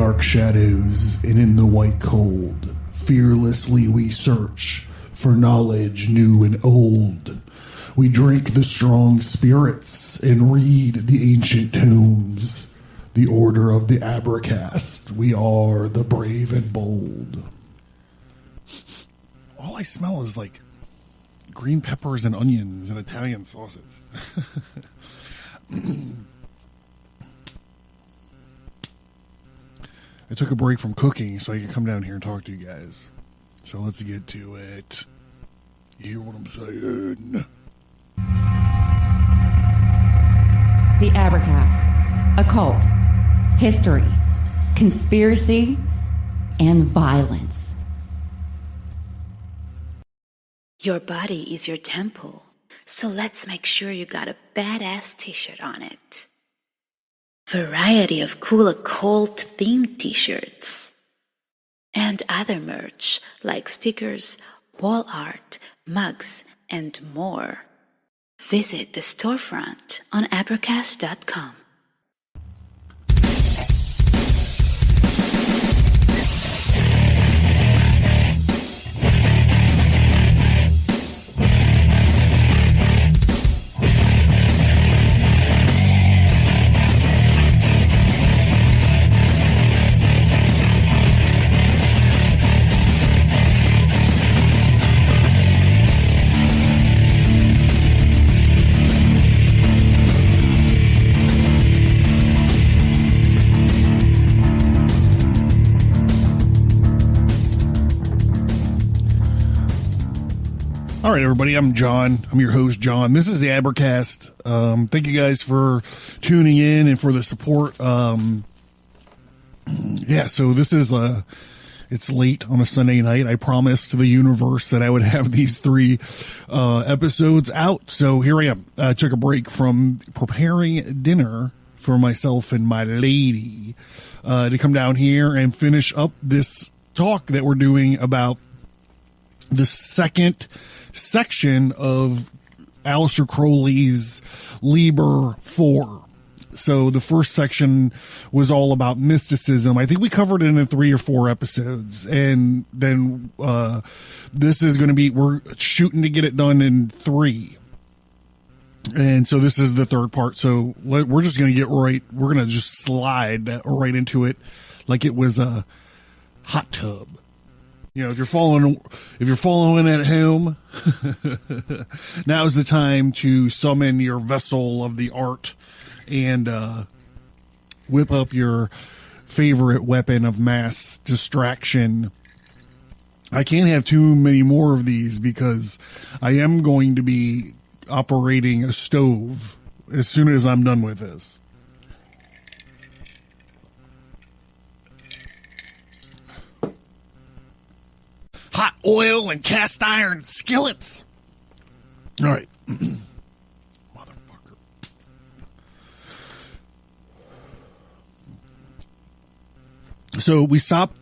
dark shadows and in the white cold, fearlessly we search for knowledge new and old. We drink the strong spirits and read the ancient tomes. The order of the Abracast, we are the brave and bold. All I smell is like green peppers and onions and Italian sausage. I took a break from cooking so I could come down here and talk to you guys. So let's get to it. You hear what I'm saying? The Abracast. Occult. History. Conspiracy. And violence. Your body is your temple, so let's make sure you got a badass t-shirt on it. Variety of cool occult themed t-shirts. And other merch like stickers, wall art, mugs, and more. Visit the storefront on Advertise.com. All right, everybody, I'm John. I'm your host, John. This is the Abracast. Thank you guys for tuning in and for the support. So this is it's late on a Sunday night. I promised the universe that I would have these 3 episodes out. So here I am. I took a break from preparing dinner for myself and my lady to come down here and finish up this talk that we're doing about the second section of Aleister Crowley's Liber 4. So the first section was all about mysticism. I think we covered it in 3 or 4 episodes. And then this is going to be, we're shooting to get it done in 3. And so this is the 3rd part. So we're just going to we're going to just slide right into it like it was a hot tub. You know, if you're following at home, now's the time to summon your vessel of the art and whip up your favorite weapon of mass distraction. I can't have too many more of these because I am going to be operating a stove as soon as I'm done with this. Hot oil and cast iron skillets. All right. Motherfucker. So we stopped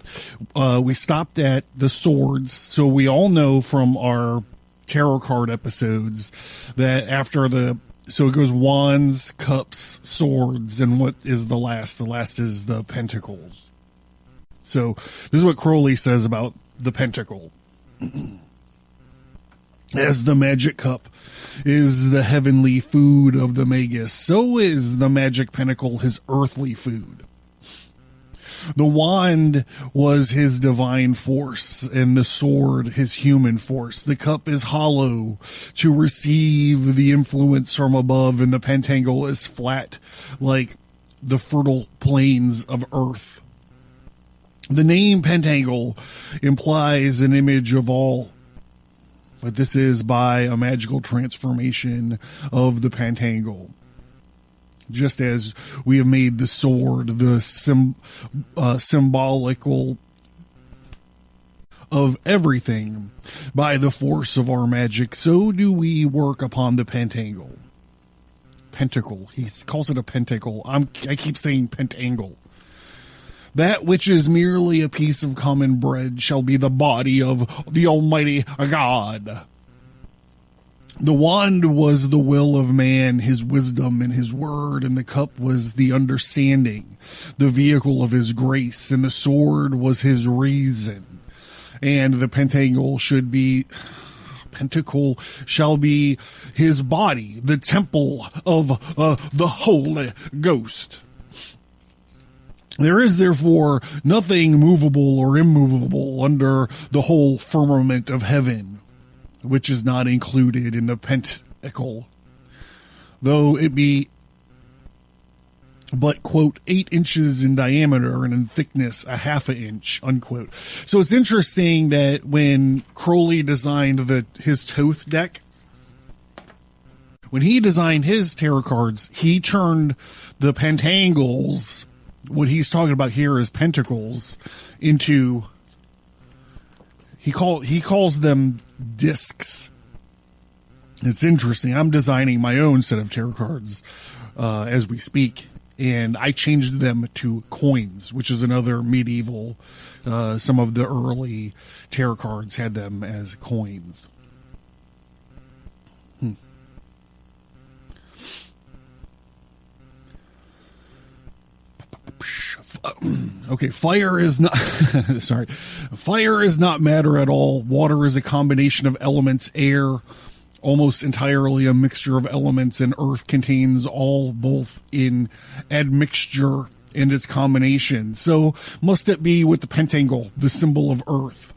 at the swords. So we all know from our tarot card episodes that after so it goes wands, cups, swords, and what is the last? The last is the pentacles. So this is what Crowley says about the pentacle. As the magic cup is the heavenly food of the magus, so is the magic pentacle his earthly food. The wand was his divine force, and the sword his human force. The cup is hollow to receive the influence from above, and the pentangle is flat like the fertile plains of earth. The name Pantangle implies an image of all, but this is by a magical transformation of the Pantangle. Just as we have made the sword the symbolical of everything by the force of our magic, so do we work upon the Pantangle. Pentacle. He calls it a pentacle. I keep saying Pantangle. That which is merely a piece of common bread shall be the body of the Almighty God. The wand was the will of man, his wisdom and his word, and the cup was the understanding, the vehicle of his grace, and the sword was his reason. And the pentacle shall be his body, the temple of the Holy Ghost. There is therefore nothing movable or immovable under the whole firmament of heaven, which is not included in the pentacle, though it be but, quote, 8 inches in diameter and in thickness a half an inch, unquote. So it's interesting that when Crowley designed his Thoth deck, when he designed his tarot cards, he turned the pentangles, what he's talking about here is pentacles, into, he calls them discs. It's interesting. I'm designing my own set of tarot cards as we speak. And I changed them to coins, which is another medieval, some of the early tarot cards had them as coins. Okay, fire is not, sorry. Fire is not matter at all. Water is a combination of elements, air, almost entirely a mixture of elements, and earth contains all both in admixture and its combination. So must it be with the pentangle, the symbol of earth.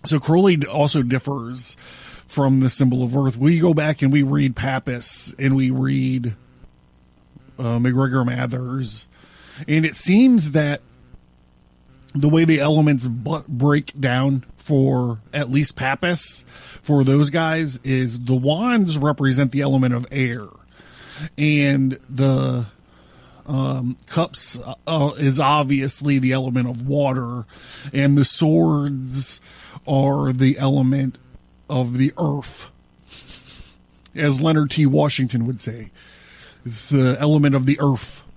So Crowley also differs from the symbol of earth. We go back and we read Pappas and we read McGregor Mathers, and it seems that the way the elements break down for at least Pappas, for those guys, is the wands represent the element of air, and the cups is obviously the element of water, and the swords are the element of the earth, as Leonard T. Washington would say. It's the element of the earth,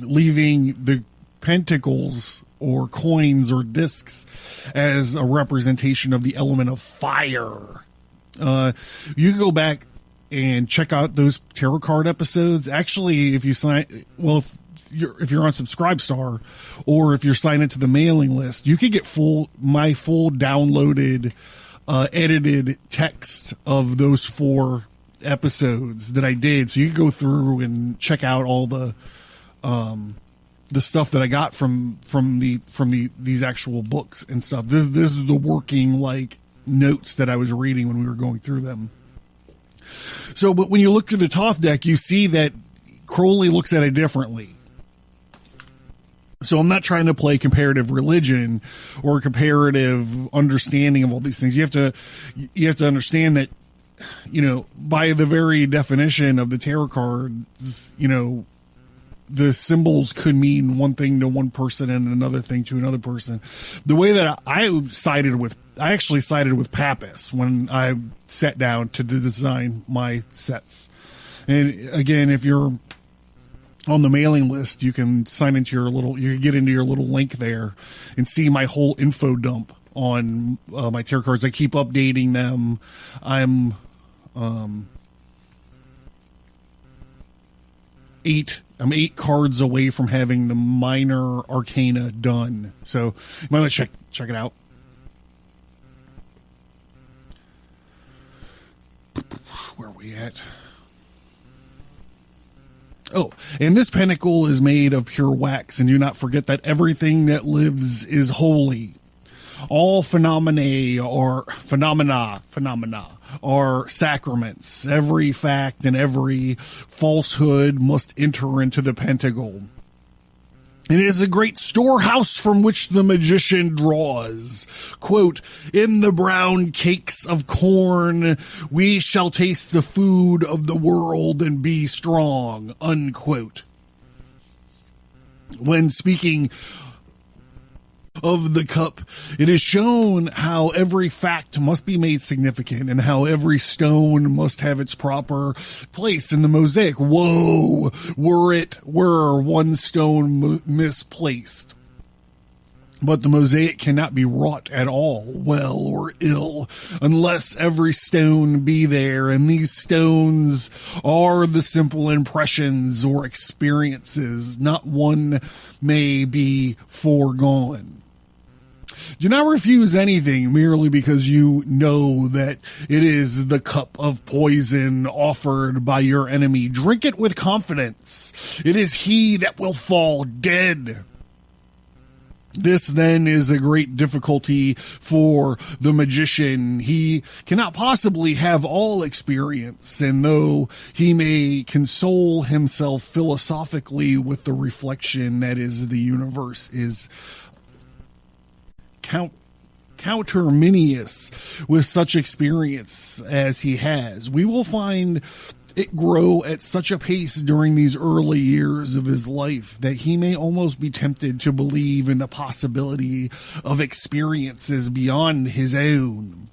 leaving the pentacles or coins or discs as a representation of the element of fire. You can go back and check out those tarot card episodes. Actually, if you sign, well, if you're on Subscribestar, or if you're signed into the mailing list, you could get my full downloaded, edited text of those 4 episodes that I did. So you can go through and check out all the stuff that I got from these actual books and stuff. This is the working notes that I was reading when we were going through them. So, but when you look through the Thoth deck, you see that Crowley looks at it differently. So I'm not trying to play comparative religion or comparative understanding of all these things. You have to understand that, by the very definition of the tarot cards, the symbols could mean one thing to one person and another thing to another person. The way that I actually sided with Pappas when I sat down to design my sets. And again, if you're on the mailing list, you can sign into you can get into your little link there and see my whole info dump on my tarot cards. I keep updating them. I'm 8 cards away from having the minor arcana done. So you might want to check it out. Where are we at? Oh, and this pentacle is made of pure wax, and do not forget that everything that lives is holy. All phenomena are sacraments. Every fact and every falsehood must enter into the pentacle. It is a great storehouse from which the magician draws. Quote, in the brown cakes of corn, we shall taste the food of the world and be strong, unquote. When speaking of the cup, it is shown how every fact must be made significant and how every stone must have its proper place in the mosaic. Woe, were one stone misplaced. But the mosaic cannot be wrought at all, well or ill, unless every stone be there, and these stones are the simple impressions or experiences, not one may be foregone. Do not refuse anything merely because you know that it is the cup of poison offered by your enemy. Drink it with confidence. It is he that will fall dead. This then is a great difficulty for the magician. He cannot possibly have all experience, and though he may console himself philosophically with the reflection that is the universe is counterminious with such experience as he has, we will find it grow at such a pace during these early years of his life that he may almost be tempted to believe in the possibility of experiences beyond his own.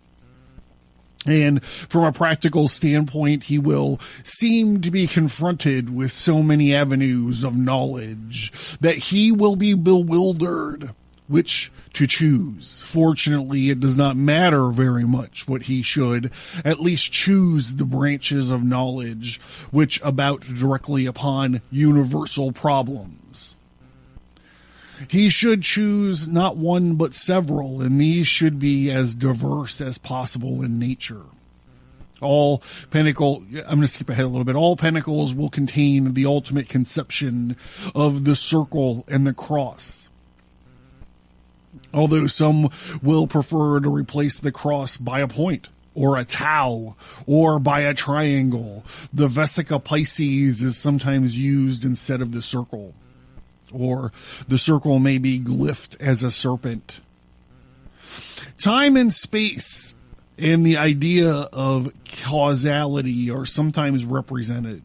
And from a practical standpoint, he will seem to be confronted with so many avenues of knowledge that he will be bewildered which to choose. Fortunately, it does not matter very much what he should at least choose the branches of knowledge which about directly upon universal problems. He should choose not one but several, and these should be as diverse as possible in nature. I'm going to skip ahead a little bit. All pentacles will contain the ultimate conception of the circle and the cross. Although some will prefer to replace the cross by a point, or a tau, or by a triangle. The Vesica Pisces is sometimes used instead of the circle, or the circle may be glyphed as a serpent. Time and space and the idea of causality are sometimes represented.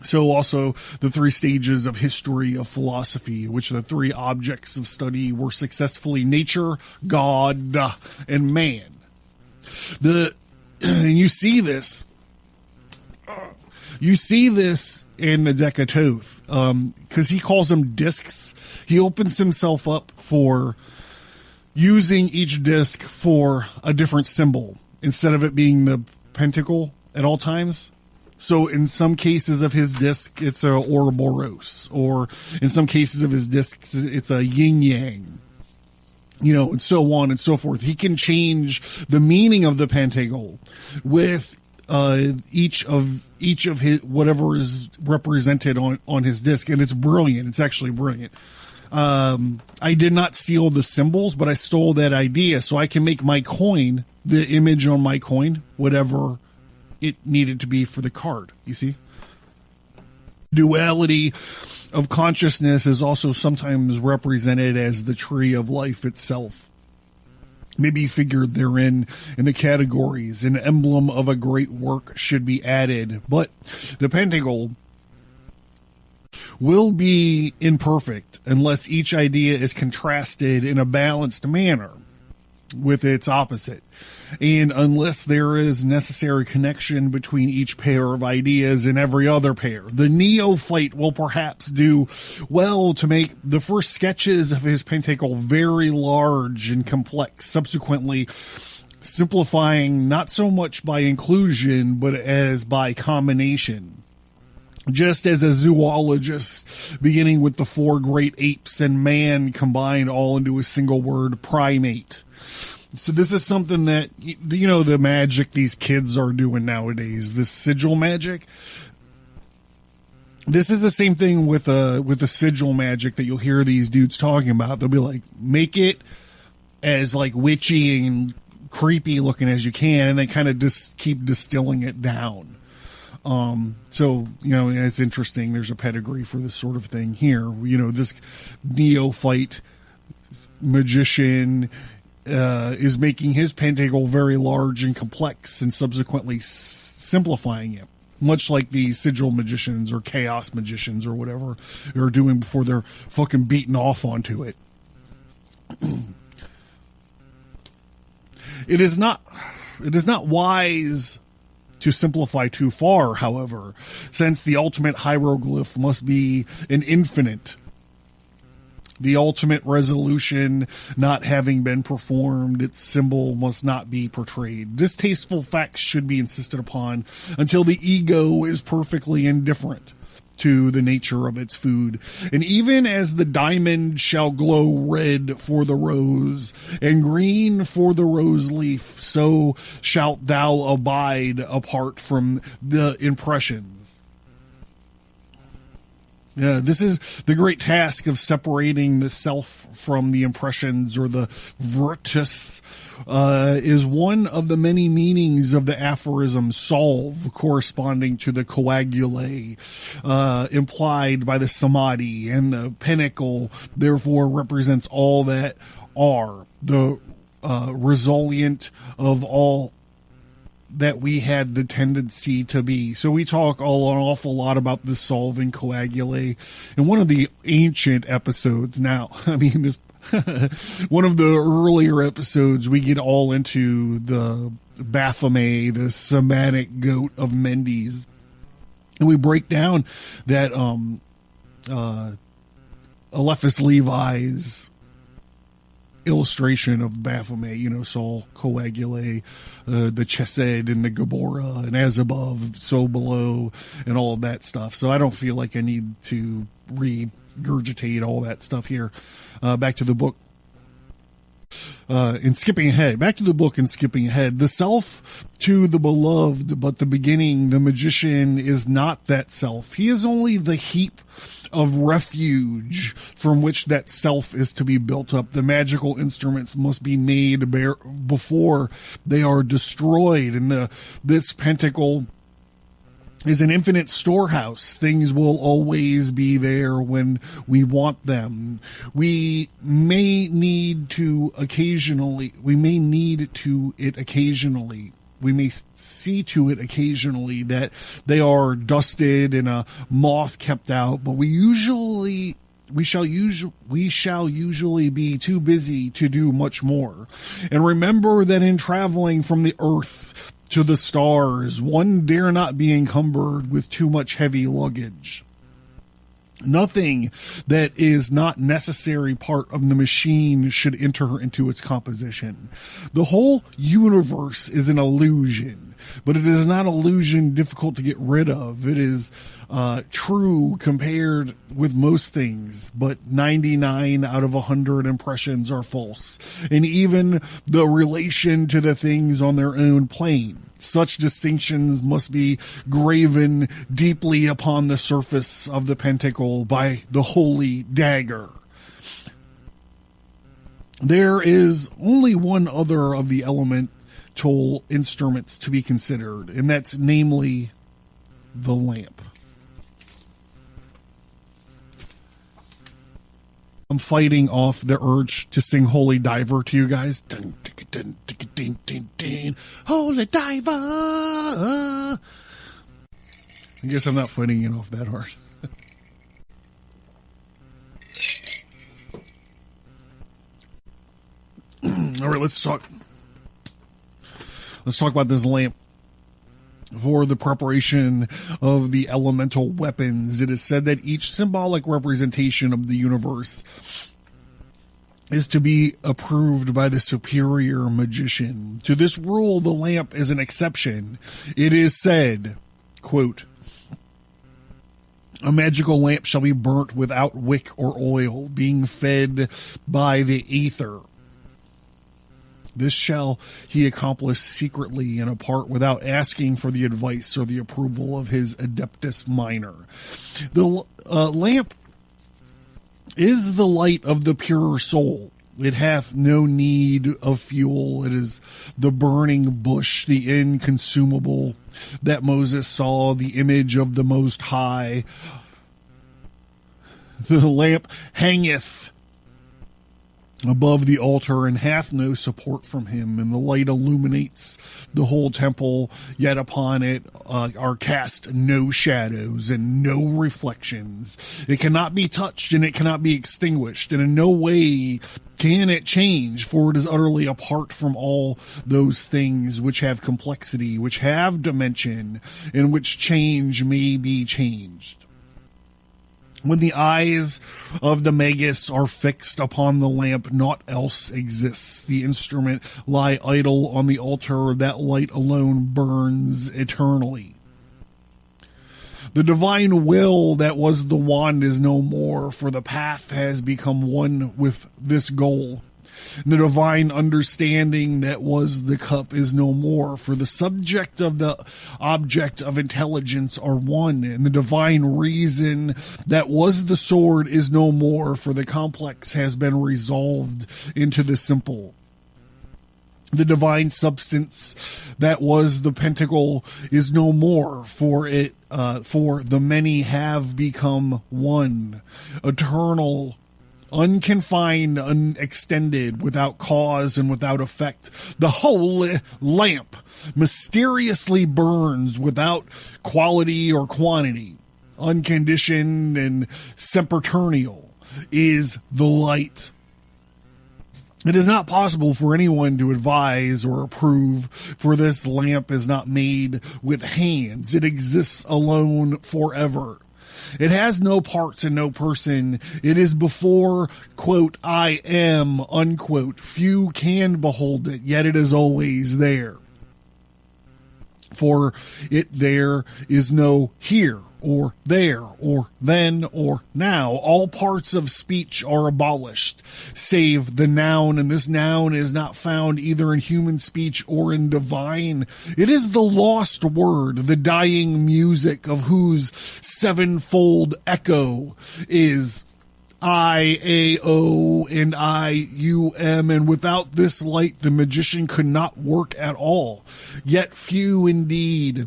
So also the three stages of history of philosophy, which the three objects of study were successfully nature, God, and man. And you see this in the deck of Thoth, because he calls them discs. He opens himself up for using each disc for a different symbol instead of it being the pentacle at all times. So in some cases of his disc, it's a Ouroboros, or in some cases of his discs, it's a yin yang, and so on and so forth. He can change the meaning of the Pantangle with each of his whatever is represented on his disc, and it's brilliant. It's actually brilliant. I did not steal the symbols, but I stole that idea, so I can make my coin, the image on my coin, whatever it needed to be for the card, you see? Duality of consciousness is also sometimes represented as the tree of life itself. Maybe figured therein in the categories. An emblem of a great work should be added, but the Pantangle will be imperfect unless each idea is contrasted in a balanced manner with its opposite. And unless there is necessary connection between each pair of ideas and every other pair, the neophyte will perhaps do well to make the first sketches of his Pantangle very large and complex, subsequently simplifying not so much by inclusion, but as by combination. Just as a zoologist, beginning with the four great apes and man, combined all into a single word, primate. So this is something that, the magic these kids are doing nowadays, this sigil magic. This is the same thing with the sigil magic that you'll hear these dudes talking about. They'll be like, make it as like witchy and creepy looking as you can, and they kind of just keep distilling it down. So, it's interesting. There's a pedigree for this sort of thing here. This neophyte magician is making his Pantangle very large and complex and subsequently simplifying it, much like the sigil magicians or chaos magicians or whatever are doing before they're fucking beaten off onto it. It is not wise to simplify too far, however, since the ultimate hieroglyph must be an infinite The ultimate resolution not having been performed, its symbol must not be portrayed. Distasteful facts should be insisted upon until the ego is perfectly indifferent to the nature of its food. And even as the diamond shall glow red for the rose and green for the rose leaf, so shalt thou abide apart from the impressions. Yeah, this is the great task of separating the self from the impressions, or the virtus, is one of the many meanings of the aphorism solve, corresponding to the coagulae implied by the samadhi, and the pinnacle therefore represents all that are, the resilient of all that we had the tendency to be. So we talk an awful lot about the solving coagulae in one of the ancient episodes. Now, I mean, this one of the earlier episodes, we get all into the Baphomet, the somatic goat of Mendes, and we break down that Alephus Levi's illustration of Baphomet, Sol coagulae, the chesed and the Gabora, and as above, so below, and all of that stuff. So I don't feel like I need to regurgitate all that stuff here. Back to the book. And skipping ahead, back to the book and skipping ahead. The self to the beloved, but the beginning, the magician is not that self. He is only the heap of refuge from which that self is to be built up. The magical instruments must be made before they are destroyed. And this pentacle is an infinite storehouse. Things will always be there when we want them. We may need to occasionally. We may see to it occasionally that they are dusted and a moth kept out, but we shall usually be too busy to do much more. And remember that in traveling from the earth to the stars, one dare not be encumbered with too much heavy luggage. Nothing that is not necessary part of the machine should enter into its composition. The whole universe is an illusion, but it is not illusion difficult to get rid of. It is true compared with most things, but 99 out of 100 impressions are false, and even the relation to the things on their own plane. Such distinctions must be graven deeply upon the surface of the pentacle by the holy dagger. There is only one other of the elemental instruments to be considered, and that's namely the lamp. I'm fighting off the urge to sing Holy Diver to you guys. Dun, dun, dun, dun, dun, dun. Holy Diver! I guess I'm not fighting it off that hard. All right, let's talk about this lamp. For the preparation of the elemental weapons, it is said that each symbolic representation of the universe is to be approved by the superior magician. To this rule, the lamp is an exception. It is said, quote, "A magical lamp shall be burnt without wick or oil, being fed by the ether. This shall he accomplish secretly and apart without asking for the advice or the approval of his adeptus minor." The lamp is the light of the pure soul. It hath no need of fuel. It is the burning bush, the inconsumable, that Moses saw, the image of the Most High. The lamp hangeth above the altar and hath no support from him, and the light illuminates the whole temple, yet upon it are cast no shadows and no reflections. It cannot be touched and it cannot be extinguished, and in no way can it change, for it is utterly apart from all those things which have complexity, which have dimension, and which change may be changed. When the eyes of the magus are fixed upon the lamp, naught else exists. The instrument lie idle on the altar, that light alone burns eternally. The divine will that was the wand is no more, for the path has become one with this goal. The divine understanding that was the cup is no more, for the subject of the object of intelligence are one, and the divine reason that was the sword is no more, for the complex has been resolved into the simple. The divine substance that was the pentacle is no more, for the many have become one, eternal, unconfined, unextended, without cause and without effect. The holy lamp mysteriously burns without quality or quantity. Unconditioned and sempiternal is the light. It is not possible for anyone to advise or approve, for this lamp is not made with hands. It exists alone forever. It has no parts and no person. It is before, quote, I am, unquote. Few can behold it, yet it is always there. For it there is no here, or there, or then, or now. All parts of speech are abolished, save the noun, and this noun is not found either in human speech or in divine. It is the lost word, the dying music of whose sevenfold echo is I, A, O, and I, U, M, and without this light the magician could not work at all. Yet few indeed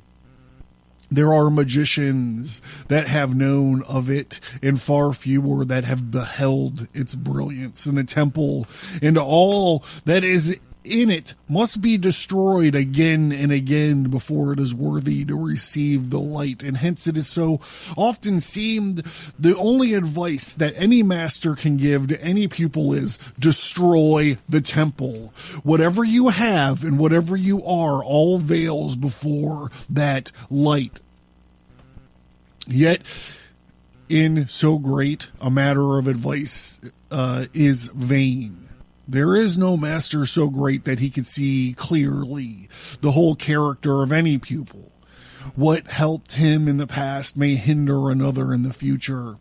there are magicians that have known of it, and far fewer that have beheld its brilliance. And the temple and all that is in it must be destroyed again and again before it is worthy to receive the light. And hence it is so often seemed the only advice that any master can give to any pupil is destroy the temple. Whatever you have and whatever you are all veils before that light. Yet in so great a matter of advice is vain. There is no master so great that he can see clearly the whole character of any pupil. What helped him in the past may hinder another in the future.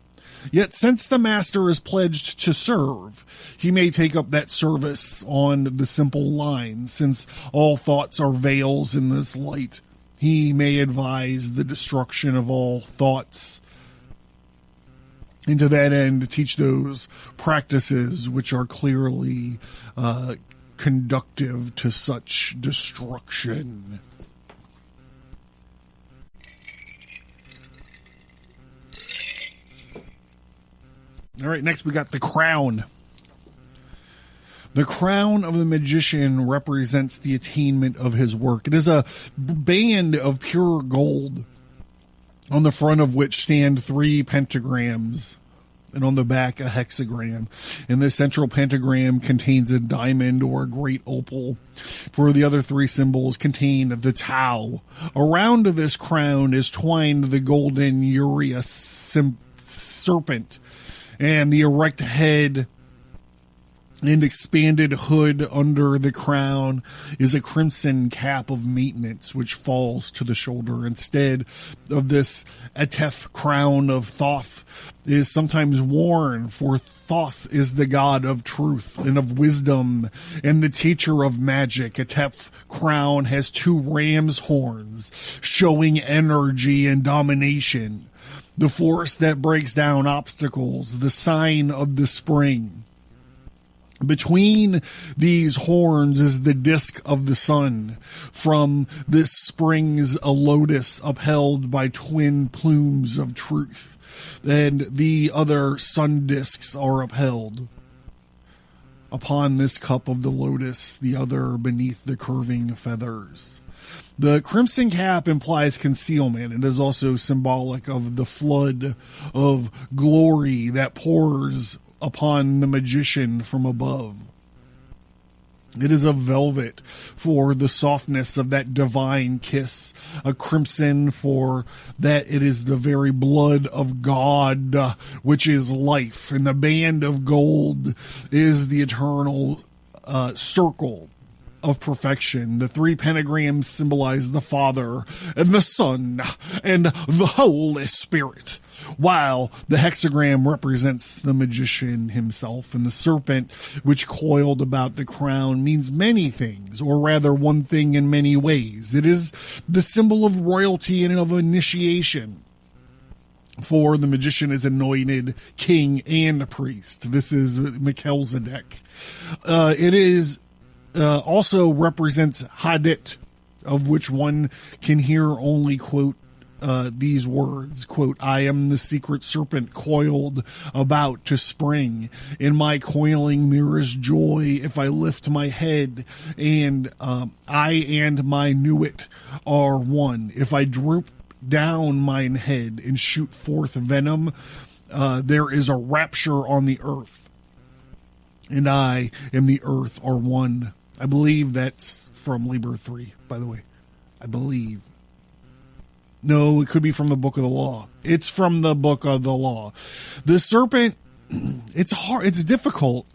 Yet since the master is pledged to serve, he may take up that service on the simple line. Since all thoughts are veils in this light, he may advise the destruction of all thoughts. And to that end, teach those practices which are clearly conductive to such destruction. All right, next we got the crown. The crown of the magician represents the attainment of his work. It is a band of pure gold, on the front of which stand 3 pentagrams, and on the back a hexagram. And the central pentagram contains a diamond or a great opal, for the other 3 symbols contain the Tau. Around this crown is twined the golden Urias serpent, and the erect head and expanded hood under the crown is a crimson cap of maintenance which falls to the shoulder. Instead of this Atef crown of Thoth is sometimes worn, for Thoth is the god of truth and of wisdom and the teacher of magic. Atef crown has 2 ram's horns showing energy and domination, the force that breaks down obstacles, the sign of the spring. Between these horns is the disk of the sun. From this springs a lotus upheld by twin plumes of truth, and the other sun disks are upheld upon this cup of the lotus, the other beneath the curving feathers. The crimson cap implies concealment. It is also symbolic of the flood of glory that pours upon the magician from above. It is a velvet for the softness of that divine kiss, a crimson for that it is the very blood of God, which is life, and the band of gold is the eternal circle of perfection. The three pentagrams symbolize the Father and the Son and the Holy Spirit, while the hexagram represents the magician himself, and the serpent which coiled about the crown means many things, or rather one thing in many ways. It is the symbol of royalty and of initiation, for the magician is anointed king and priest. This is Melchizedek. It is also represents Hadit, of which one can hear only, quote, these words, quote, I am the secret serpent coiled about to spring. In my coiling there is joy if I lift my head, and I and my newit are one. If I droop down mine head and shoot forth venom, there is a rapture on the earth, and I and the earth are one. I believe that's from Liber 3, by the way. I believe. No, it could be from the Book of the Law. It's from the Book of the Law. The serpent, it's hard, it's difficult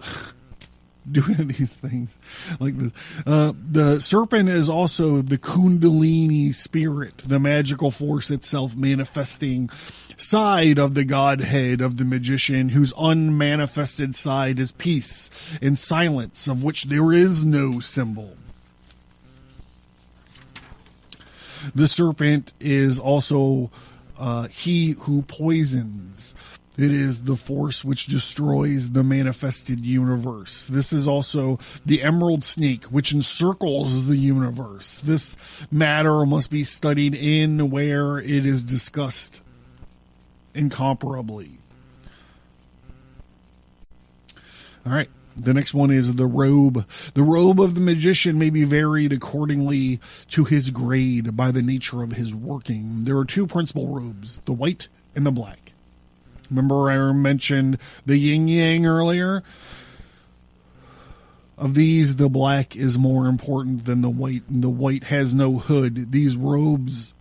doing these things like this. The serpent is also the Kundalini spirit, the magical force itself manifesting side of the Godhead of the magician, whose unmanifested side is peace and silence, of which there is no symbol. The serpent is also he who poisons. It is the force which destroys the manifested universe. This is also the emerald snake, which encircles the universe. This matter must be studied in where it is discussed incomparably. All right. The next one is the robe. The robe of the magician may be varied accordingly to his grade by the nature of his working. There are two principal robes, the white and the black. Remember I mentioned the yin-yang earlier? Of these, the black is more important than the white, and the white has no hood. These robes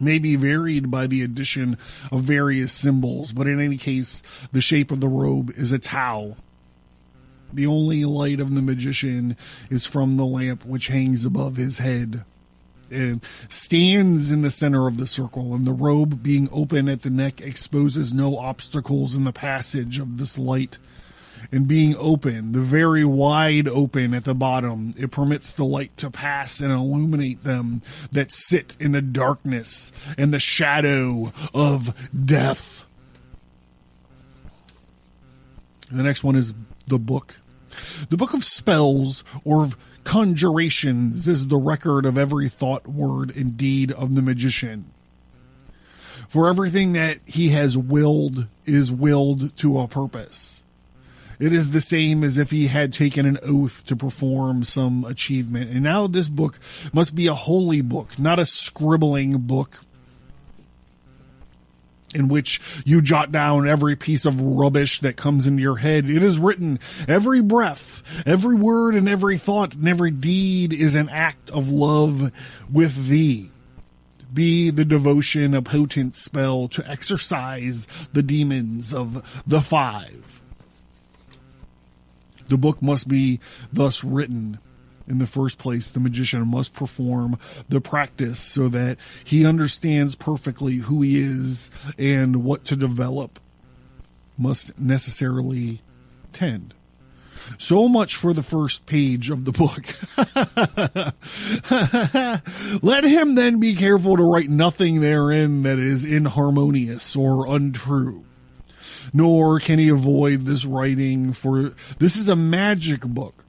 may be varied by the addition of various symbols, but in any case, the shape of the robe is a tau. The only light of the magician is from the lamp which hangs above his head and stands in the center of the circle, and the robe being open at the neck exposes no obstacles in the passage of this light. And being open, the very wide open at the bottom, it permits the light to pass and illuminate them that sit in the darkness and the shadow of death. And the next one is the book. The book of spells or of conjurations is the record of every thought, word, and deed of the magician. For everything that he has willed is willed to a purpose. It is the same as if he had taken an oath to perform some achievement. And now this book must be a holy book, not a scribbling book in which you jot down every piece of rubbish that comes into your head. It is written, every breath, every word, and every thought, and every deed is an act of love with thee. Be the devotion a potent spell to exorcise the demons of the five. The book must be thus written. In the first place, the magician must perform the practice so that he understands perfectly who he is and what to develop must necessarily tend. So much for the first page of the book. Let him then be careful to write nothing therein that is inharmonious or untrue. Nor can he avoid this writing, for this is a magic book.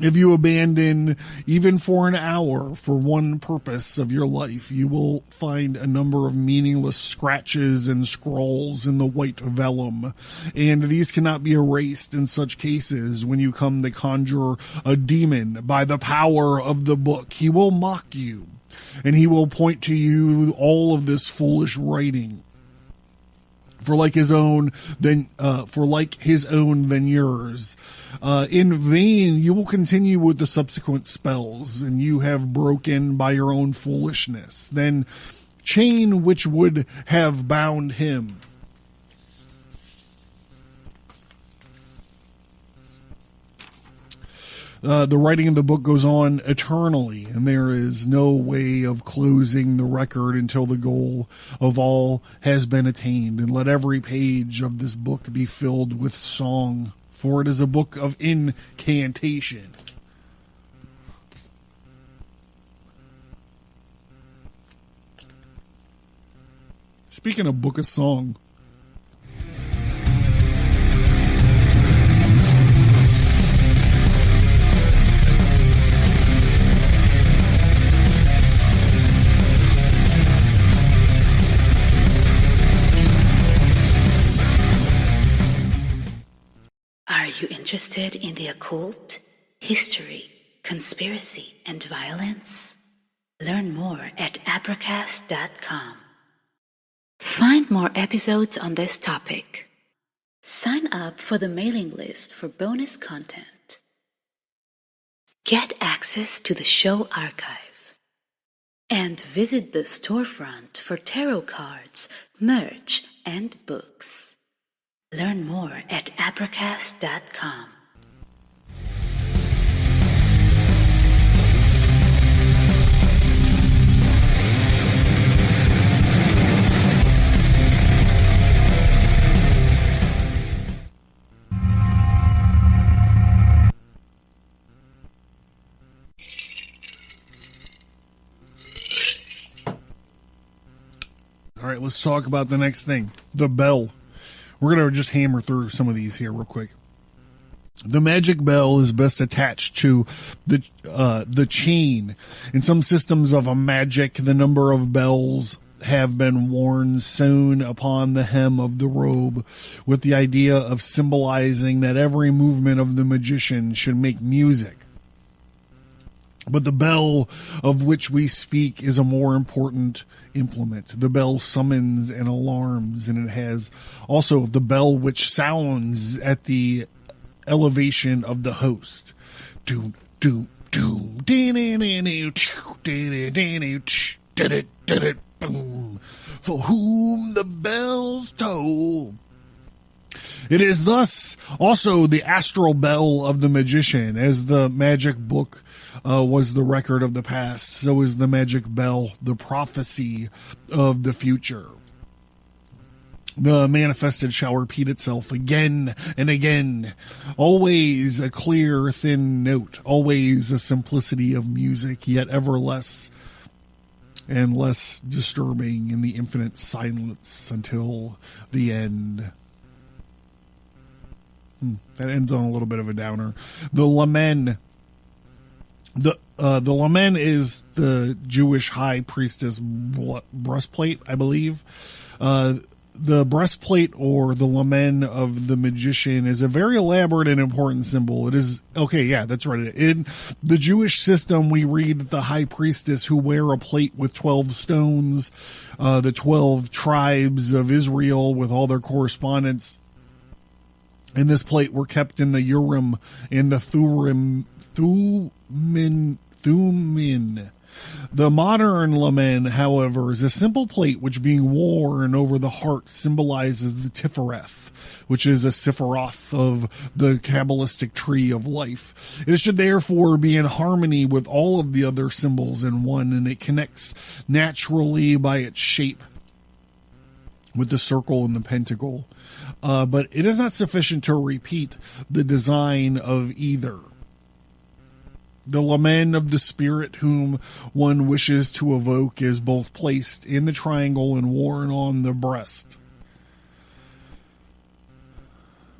If you abandon, even for an hour, for one purpose of your life, you will find a number of meaningless scratches and scrawls in the white vellum, and these cannot be erased in such cases. When you come to conjure a demon by the power of the book, he will mock you, and he will point to you all of this foolish writing. for like his own than yours. In vain you will continue with the subsequent spells, and you have broken by your own foolishness. Then chain which would have bound him. The writing of the book goes on eternally, and there is no way of closing the record until the goal of all has been attained. And let every page of this book be filled with song, for it is a book of incantation. Speaking of book of song, are you interested in the occult, history, conspiracy, and violence? Learn more at Advertise.com. Find more episodes on this topic. Sign up for the mailing list for bonus content. Get access to the show archive. And visit the storefront for tarot cards, merch, and books. Learn more at Advertise.com. all right, let's talk about the next thing, the bell. We're going to just hammer through some of these here real quick. The magic bell is best attached to the chain. In some systems of a magic, the number of bells have been worn sewn upon the hem of the robe, with the idea of symbolizing that every movement of the magician should make music. But the bell of which we speak is a more important implement. The bell summons and alarms, and it has also the bell which sounds at the elevation of the host. Doom, doom, doom. For whom the bells toll. It is thus also the astral bell of the magician. As the magic book was the record of the past, so is the magic bell the prophecy of the future. The manifested shall repeat itself again and again. Always a clear, thin note. Always a simplicity of music, yet ever less and less disturbing in the infinite silence until the end. That ends on a little bit of a downer. The lamen. The lamen is the Jewish high priestess breastplate, I believe. The breastplate or the lamen of the magician is a very elaborate and important symbol. It is, okay, yeah, that's right. In the Jewish system, we read that the high priestess who wear a plate with 12 stones, the 12 tribes of Israel with all their correspondence in this plate were kept in the Urim and the Thummim. The modern lamen, however, is a simple plate which, being worn over the heart, symbolizes the Tifereth, which is a Sephiroth of the Kabbalistic tree of life. It should therefore be in harmony with all of the other symbols in one, and it connects naturally by its shape with the circle and the pentacle. But it is not sufficient to repeat the design of either. The lamen of the spirit whom one wishes to evoke is both placed in the triangle and worn on the breast.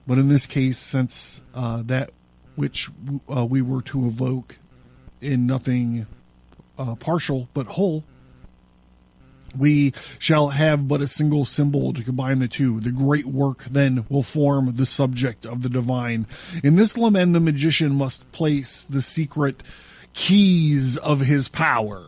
But in this case, since that which we were to evoke in nothing partial but whole, we shall have but a single symbol to combine the two. The great work then will form the subject of the divine. In this lamen, the magician must place the secret keys of his power.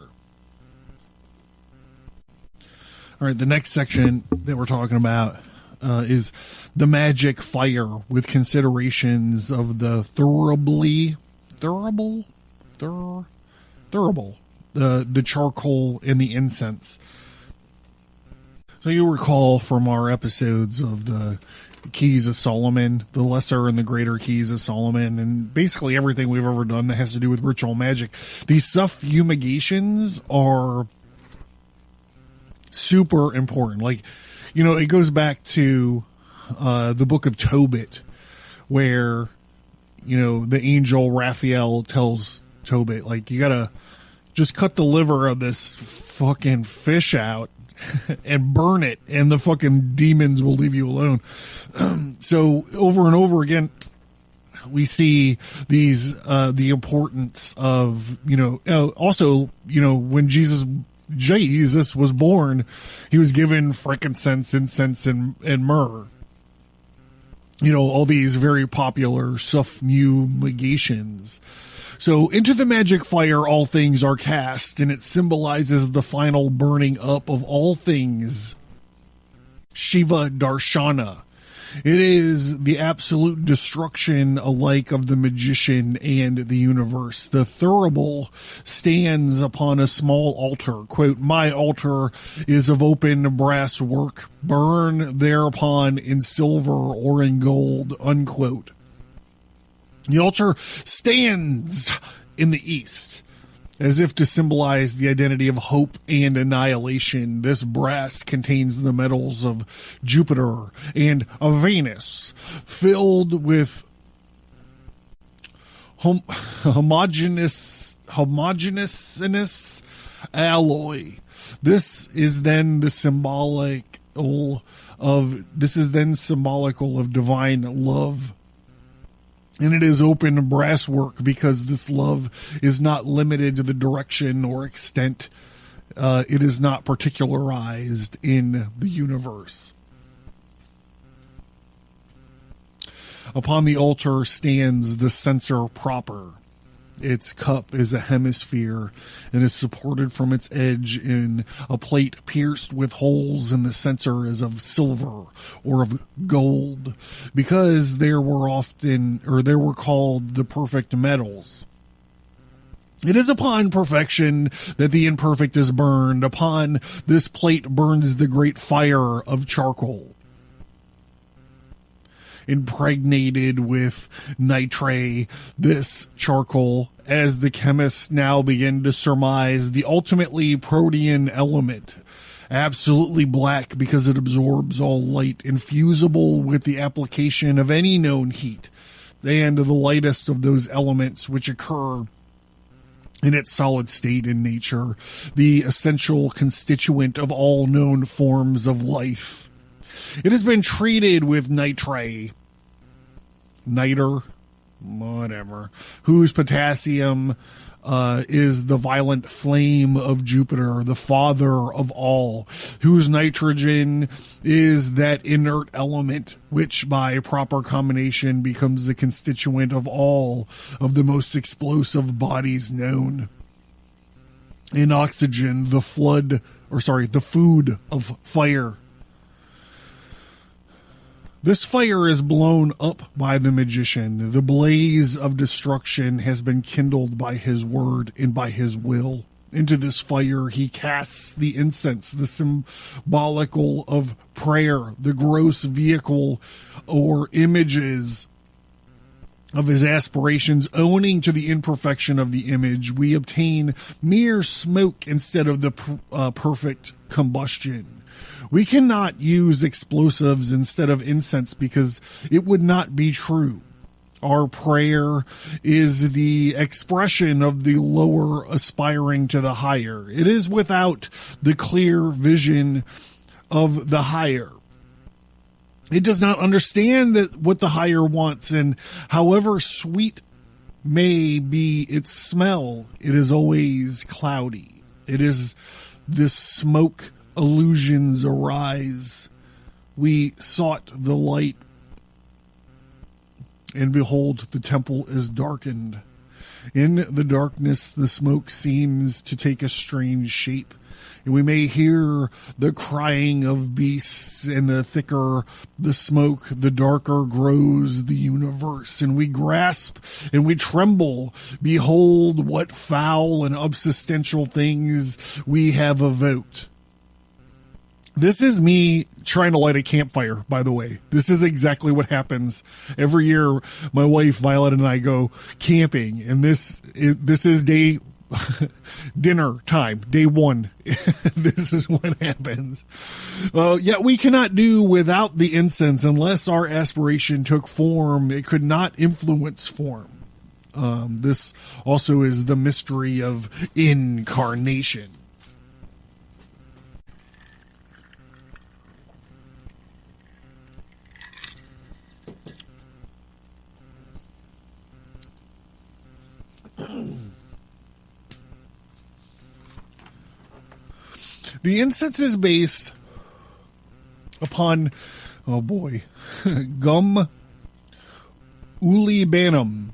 All right, the next section that we're talking about is the Magick fire with considerations of the the charcoal and the incense. So you'll recall from our episodes of the Keys of Solomon, the lesser and the greater Keys of Solomon, and basically everything we've ever done that has to do with ritual magic. These self-fumigations are super important. Like, you know, it goes back to the book of Tobit, where, you know, the angel Raphael tells Tobit, like, you gotta just cut the liver of this fucking fish out and burn it, and the fucking demons will leave you alone. So over and over again, we see these, the importance of, you know, also, you know, when Jesus was born, he was given frankincense, incense, and myrrh. You know, all these very popular self-fumigations. So into the Magick fire all things are cast, and it symbolizes the final burning up of all things. Shiva Darshana. It is the absolute destruction alike of the magician and the universe. The thurible stands upon a small altar. Quote, my altar is of open brass work. Burn thereupon in silver or in gold. Unquote. The altar stands in the east, as if to symbolize the identity of hope and annihilation. This brass contains the metals of Jupiter and of Venus, filled with homogeneous alloy. This is then symbolical of divine love. And it is open brass work because this love is not limited to the direction or extent. It is not particularized in the universe. Upon the altar stands the censer proper. Its cup is a hemisphere and is supported from its edge in a plate pierced with holes, and the censer is of silver or of gold, because there were called the perfect metals. It is upon perfection that the imperfect is burned. Upon this plate burns the great fire of charcoal, impregnated with nitre. This charcoal, as the chemists now begin to surmise, the ultimately protean element, absolutely black because it absorbs all light, infusible with the application of any known heat, and the lightest of those elements which occur in its solid state in nature, the essential constituent of all known forms of life. It has been treated with niter, whatever, whose potassium is the violent flame of Jupiter, the father of all, whose nitrogen is that inert element which by proper combination becomes the constituent of all of the most explosive bodies known. In oxygen, the food of fire. This fire is blown up by the magician. The blaze of destruction has been kindled by his word and by his will. Into this fire he casts the incense, the symbolical of prayer, the gross vehicle or images of his aspirations. Owing to the imperfection of the image, we obtain mere smoke instead of the perfect combustion. We cannot use explosives instead of incense because it would not be true. Our prayer is the expression of the lower aspiring to the higher. It is without the clear vision of the higher. It does not understand what the higher wants, and however sweet may be its smell, it is always cloudy. It is this smoke illusions arise. We sought the light, and behold, the temple is darkened. In the darkness, the smoke seems to take a strange shape, And we may hear the crying of beasts, and the thicker the smoke, the darker grows the universe. And we grasp and we tremble. Behold, what foul and subsistential things we have evoked. This is me trying to light a campfire, by the way. This is exactly what happens every year. My wife, Violet, and I go camping, and this is dinner time, day one. This is what happens. Yet we cannot do without the incense unless our aspiration took form. It could not influence form. This also is the mystery of incarnation. The incense is based upon, gum ulibanum,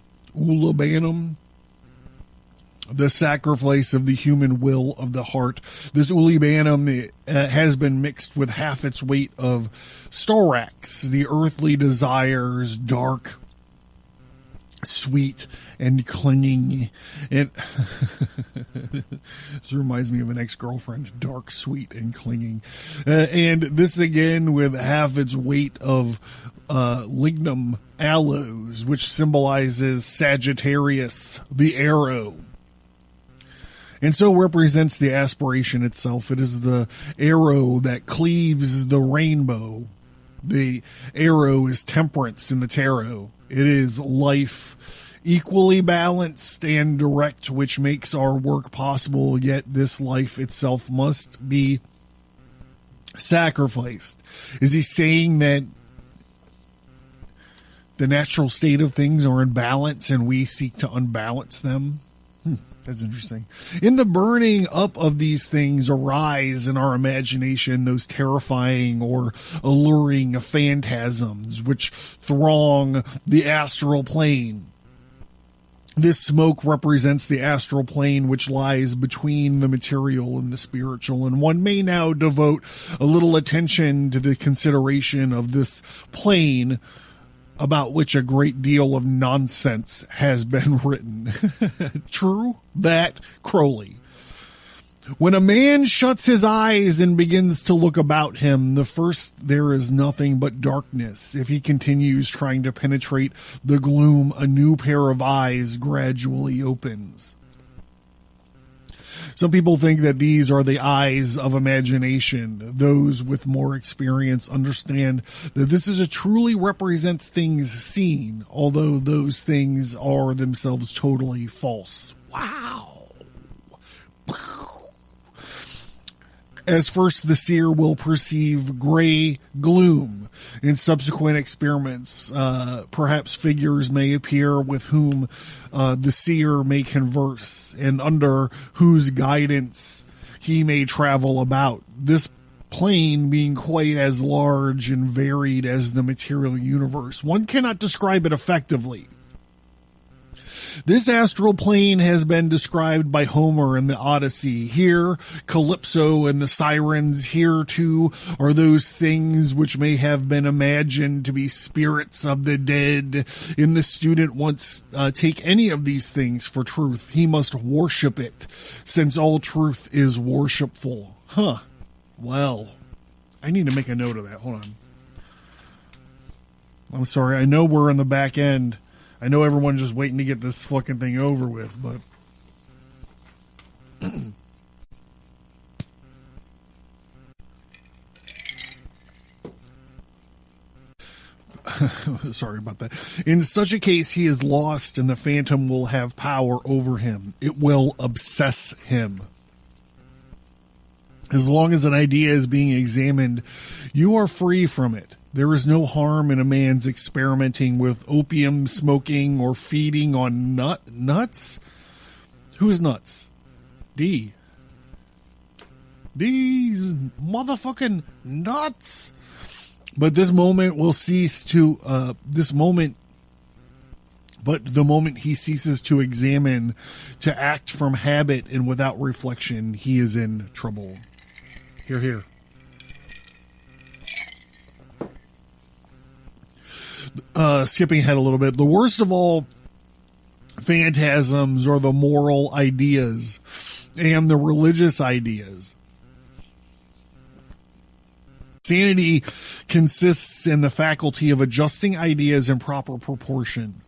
the sacrifice of the human will of the heart. This ulibanum has been mixed with half its weight of storax, the earthly desires, dark, sweet, and clinging. This reminds me of an ex-girlfriend. Dark, sweet, and clinging. And this again with half its weight of lignum aloes, which symbolizes Sagittarius, the arrow. And so represents the aspiration itself. It is the arrow that cleaves the rainbow. The arrow is temperance in the tarot. It is life equally balanced and direct, which makes our work possible, yet this life itself must be sacrificed. Is he saying that the natural state of things are in balance and we seek to unbalance them? That's interesting. In the burning up of these things arise in our imagination those terrifying or alluring phantasms which throng the astral plane. This smoke represents the astral plane which lies between the material and the spiritual, and one may now devote a little attention to the consideration of this plane, about which a great deal of nonsense has been written. True that, Crowley. When a man shuts his eyes and begins to look about him, the first there is nothing but darkness. If he continues trying to penetrate the gloom, a new pair of eyes gradually opens. Some people think that these are the eyes of imagination. Those with more experience understand that this is a truly represents things seen, although those things are themselves totally false. Wow. As first the seer will perceive gray gloom. In subsequent experiments, perhaps figures may appear with whom the seer may converse and under whose guidance he may travel about. This plane being quite as large and varied as the material universe. One cannot describe it effectively. This astral plane has been described by Homer in the Odyssey. Here, Calypso and the sirens. Here, too, are those things which may have been imagined to be spirits of the dead. In the student once take any of these things for truth, he must worship it, since all truth is worshipful. Well, I need to make a note of that. Hold on. I'm sorry. I know we're in the back end. I know everyone's just waiting to get this fucking thing over with, but sorry about that. In such a case, he is lost and the phantom will have power over him. It will obsess him. As long as an idea is being examined, you are free from it. There is no harm in a man's experimenting with opium, smoking, or feeding on nuts. Who's nuts? D's motherfucking nuts. But this moment will cease to, but the moment he ceases to examine, to act from habit and without reflection, he is in trouble. Here. Skipping ahead a little bit. The worst of all phantasms are the moral ideas and the religious ideas. Sanity consists in the faculty of adjusting ideas in proper proportion.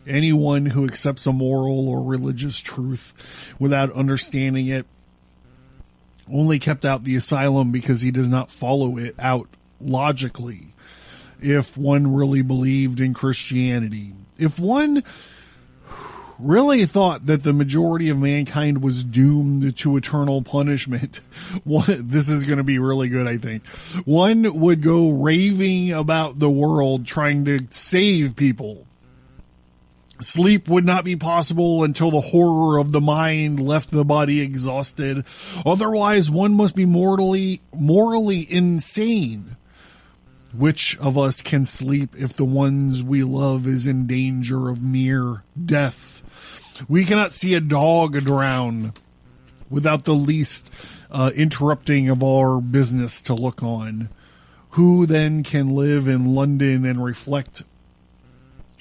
Anyone who accepts a moral or religious truth without understanding it only kept out the asylum because he does not follow it out logically. If one really believed in Christianity, if one really thought that the majority of mankind was doomed to eternal punishment, this is going to be really good, I think. One would go raving about the world trying to save people. Sleep would not be possible until the horror of the mind left the body exhausted. Otherwise, one must be morally insane. Which of us can sleep if the ones we love is in danger of mere death? We cannot see a dog drown without the least interrupting of our business to look on. Who then can live in London and reflect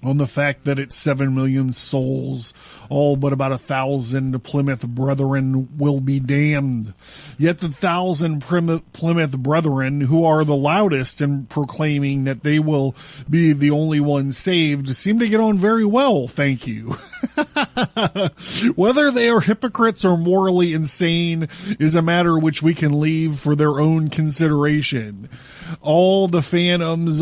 on the fact that its 7 million souls, all but about 1,000 Plymouth brethren, will be damned? Yet the 1,000 Plymouth brethren, who are the loudest in proclaiming that they will be the only ones saved, seem to get on very well, thank you. Whether they are hypocrites or morally insane is a matter which we can leave for their own consideration. All the phantoms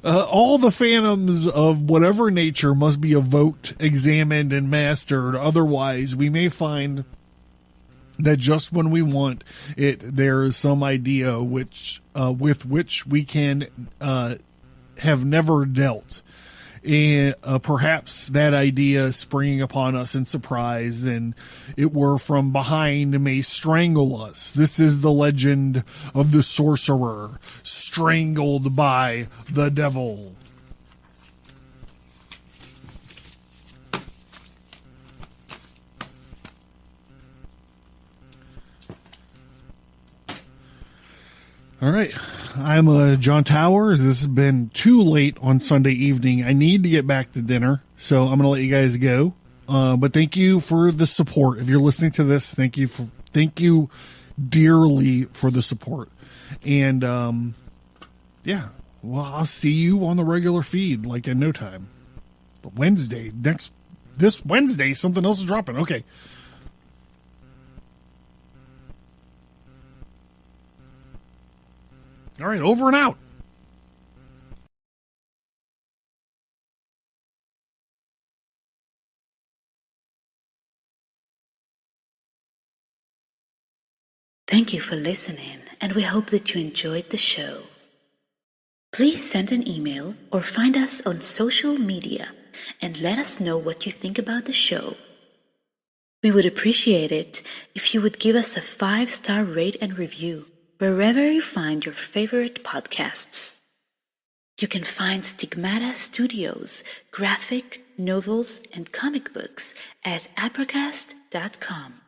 all the phantoms of whatever nature must be evoked, examined, and mastered. Otherwise, we may find that just when we want it, there is some idea with which we can have never dealt. And perhaps that idea springing upon us in surprise, and it were from behind, may strangle us. This is the legend of the sorcerer, strangled by the devil. All right. I'm John Towers. This has been too late on Sunday evening. I need to get back to dinner, so I'm going to let you guys go. But thank you for the support. If you're listening to this, thank you dearly for the support. And yeah, well, I'll see you on the regular feed like in no time. But this Wednesday, something else is dropping. Okay. All right, over and out. Thank you for listening, and we hope that you enjoyed the show. Please send an email or find us on social media and let us know what you think about the show. We would appreciate it if you would give us a 5-star rate and review wherever you find your favorite podcasts. You can find Stigmata Studios, graphic, novels, and comic books at Advertise.com.